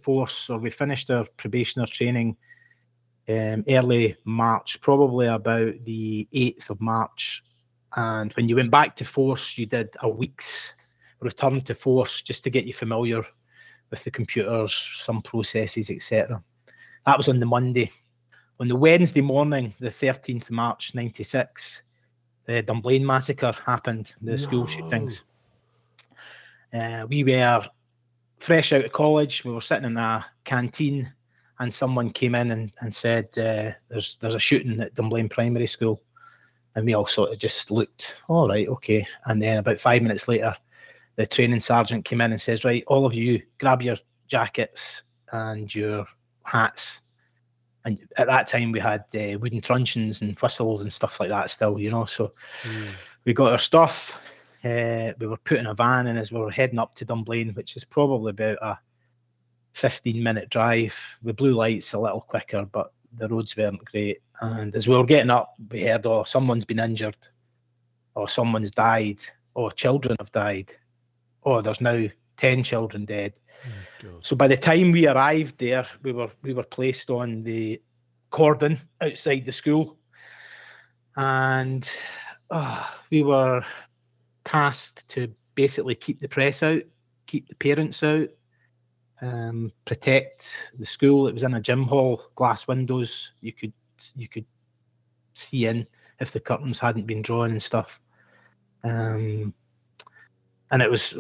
force, or we finished our probationer training early March, probably about the 8th of March. And when you went back to force, you did a week's return to force just to get you familiar with the computers, some processes, etc. That was on the Monday. On the Wednesday morning, the 13th of March, 96, the Dunblane massacre happened, the school shootings. We were fresh out of college. We were sitting in a canteen, and someone came in and said, there's a shooting at Dunblane Primary School. And we all sort of just looked, all right, okay. And then about 5 minutes later, the training sergeant came in and says, right, all of you, grab your jackets and your hats. And at that time, we had wooden truncheons and whistles and stuff like that still, you know. So we got our stuff. We were put in a van, and as we were heading up to Dunblane, which is probably about a 15-minute drive, with blue lights a little quicker, but the roads weren't great. And as we were getting up, we heard, oh, someone's been injured, or someone's died, or children have died, or there's now 10 children dead. So by the time we arrived there, we were placed on the cordon outside the school, and we were tasked to basically keep the press out, keep the parents out, protect the school. It was in a gym hall, glass windows. You could see in if the curtains hadn't been drawn and stuff. And it was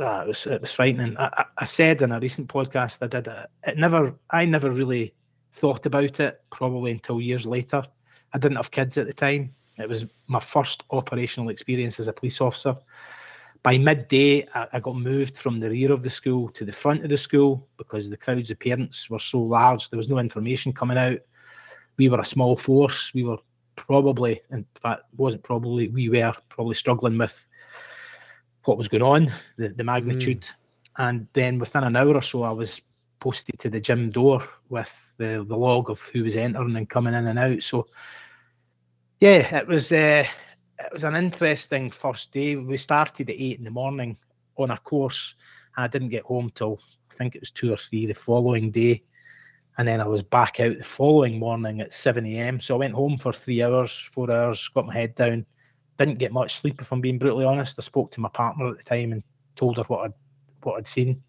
frightening. I said in a recent podcast I did I never really thought about it, probably until years later. I didn't have kids at the time. It was my first operational experience as a police officer. By midday, I got moved from the rear of the school to the front of the school because the crowds of parents were so large. There was no information coming out. We were a small force. We were probably, in fact, wasn't probably, we were probably struggling with what was going on, the magnitude. And then within an hour or so, I was posted to the gym door with the log of who was entering and coming in and out. So yeah, it was an interesting first day. We started at 8 in the morning on a course. I didn't get home till, I think it was 2 or 3 the following day. And then I was back out the following morning at 7 a.m. So I went home for 3 hours, 4 hours, got my head down. Didn't get much sleep, if I'm being brutally honest. I spoke to my partner at the time and told her what I'd seen.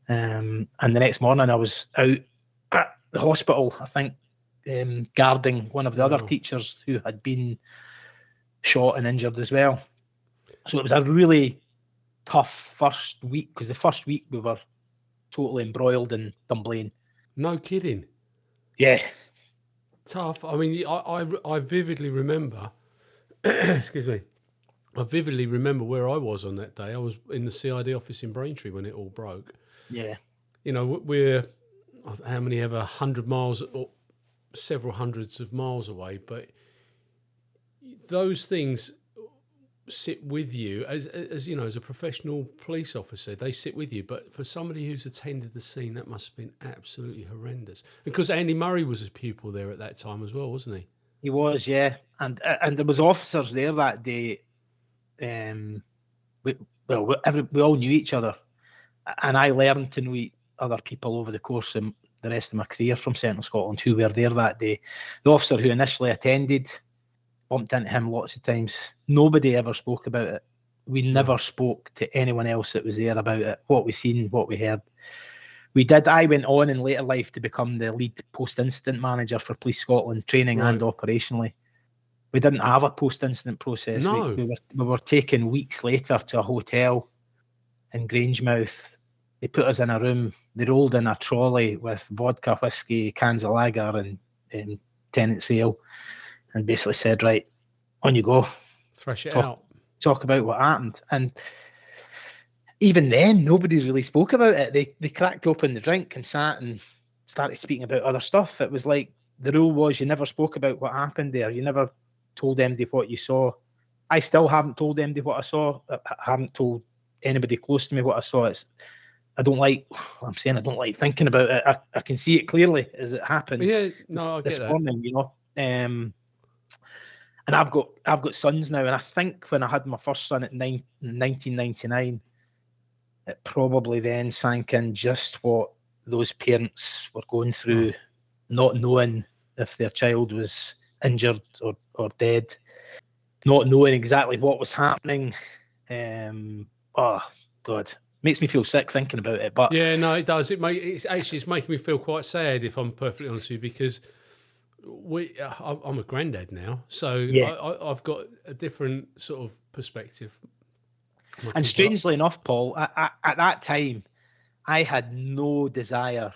And the next morning I was out at the hospital, I think, guarding one of the other teachers who had been shot and injured as well. So it was a really tough first week, because the first week we were totally embroiled in Dunblane. No kidding. Yeah. Tough. I mean, I vividly remember, excuse me, I vividly remember where I was on that day. I was in the CID office in Braintree when it all broke. Yeah. You know, we're, how many ever, 100 miles or several hundreds of miles away, but those things sit with you as you know, as a professional police officer, they sit with you. But for somebody who's attended the scene, that must have been absolutely horrendous. Because Andy Murray was a pupil there at that time as well, wasn't he? He was, yeah. And there was officers there that day. We all knew each other, and I learned to know other people over the course of the rest of my career from Central Scotland who were there that day. The officer who initially attended, bumped into him lots of times. Nobody ever spoke about it. We never spoke to anyone else that was there about it, what we seen, what we heard. I went on in later life to become the lead post-incident manager for Police Scotland, training and operationally. We didn't have a post-incident process. No. We were taken weeks later to a hotel in Grangemouth. They put us in a room. They rolled in a trolley with vodka, whiskey, cans of lager and Tennent's ale, and basically said, right, on you go. Thresh it out. Talk about what happened. And even then, nobody really spoke about it. They cracked open the drink and sat and started speaking about other stuff. It was like the rule was you never spoke about what happened there. You never told anybody what you saw. I still haven't told anybody what I saw. I haven't told anybody close to me what I saw. I don't like thinking about it. I can see it clearly as it happened. Yeah, no, I get that. Morning, you know. And I've got sons now, and I think when I had my first son in 1999, it probably then sank in just what those parents were going through, not knowing if their child was injured or dead, not knowing exactly what was happening. Oh God, makes me feel sick thinking about it. But yeah, no, it does. It's making me feel quite sad, if I'm perfectly honest with you, because I'm a granddad now, so yeah, I've got a different sort of perspective. and strangely enough, Paul, at that time, I had no desire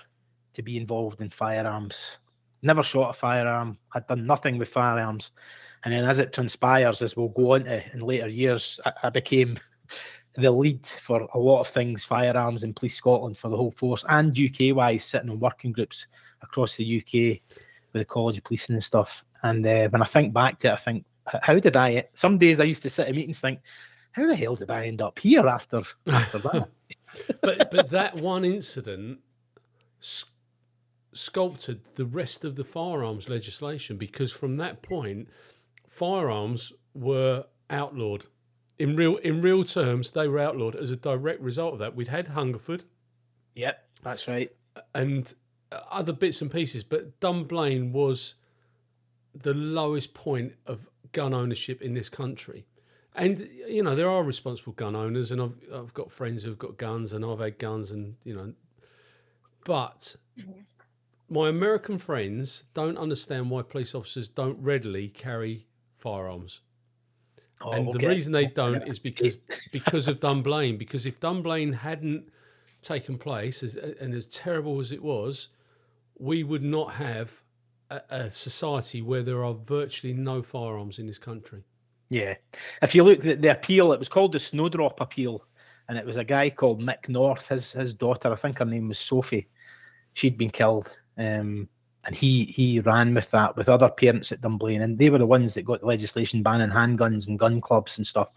to be involved in firearms. Never shot a firearm. Had done nothing with firearms. And then, as it transpires, as we'll go on to in later years, I became the lead for a lot of things, firearms in Police Scotland for the whole force, and UK-wise, sitting on working groups across the UK with the College of Policing and stuff. And when I think back to it, I think, how did I? Some days I used to sit in meetings think, how the hell did I end up here after that? but that one incident sculpted the rest of the firearms legislation, because from that point, firearms were outlawed. In real terms, they were outlawed as a direct result of that. We'd had Hungerford. Yep, that's right. And other bits and pieces, but Dunblane was the lowest point of gun ownership in this country. And, you know, there are responsible gun owners, and I've got friends who've got guns, and I've had guns, and, you know, but my American friends don't understand why police officers don't readily carry firearms. And the reason they don't is because of Dunblane. Because if Dunblane hadn't taken place, and as terrible as it was, we would not have a society where there are virtually no firearms in this country. Yeah. If you look at the appeal, it was called the Snowdrop Appeal, and it was a guy called Mick North, his daughter, I think her name was Sophie. She'd been killed. And he ran with that with other parents at Dunblane, and they were the ones that got the legislation banning handguns and gun clubs and stuff.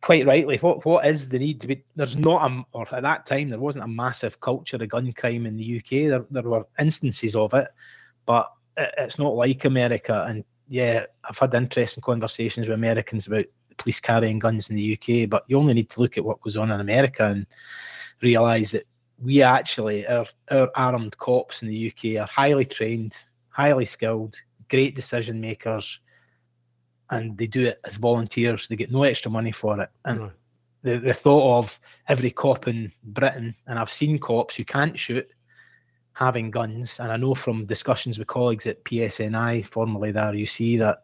Quite rightly, what is the need to be? There's not or at that time there wasn't a massive culture of gun crime in the UK. There were instances of it, but it's not like America. And yeah, I've had interesting conversations with Americans about police carrying guns in the UK, but you only need to look at what goes on in America and realise that we actually, our armed cops in the UK are highly trained, highly skilled, great decision makers, and they do it as volunteers. They get no extra money for it. And the thought of every cop in Britain, and I've seen cops who can't shoot having guns, and I know from discussions with colleagues at PSNI, formerly the RUC, that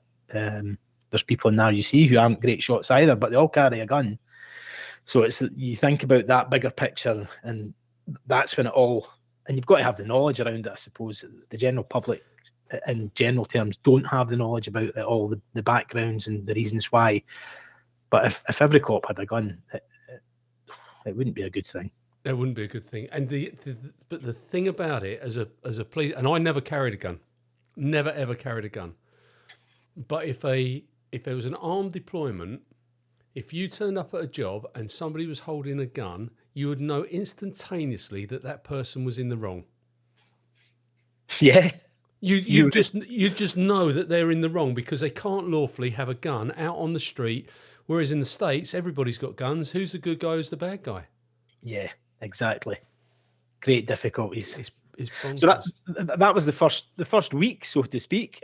there's people in the RUC who aren't great shots either, but they all carry a gun. So you think about that bigger picture, and that's when it all, and you've got to have the knowledge around it. I suppose the general public in general terms don't have the knowledge about it all, the backgrounds and the reasons why. But if every cop had a gun, it wouldn't be a good thing. It wouldn't be a good thing. And but the thing about it, as a police, and I never carried a gun, never ever carried a gun. But if there was an armed deployment, if you turned up at a job and somebody was holding a gun, you would know instantaneously that person was in the wrong. Yeah. You just know that they're in the wrong, because they can't lawfully have a gun out on the street. Whereas in the States, everybody's got guns. Who's the good guy? Who's the bad guy? Yeah, exactly. Great difficulties. It's so that was the first week, so to speak.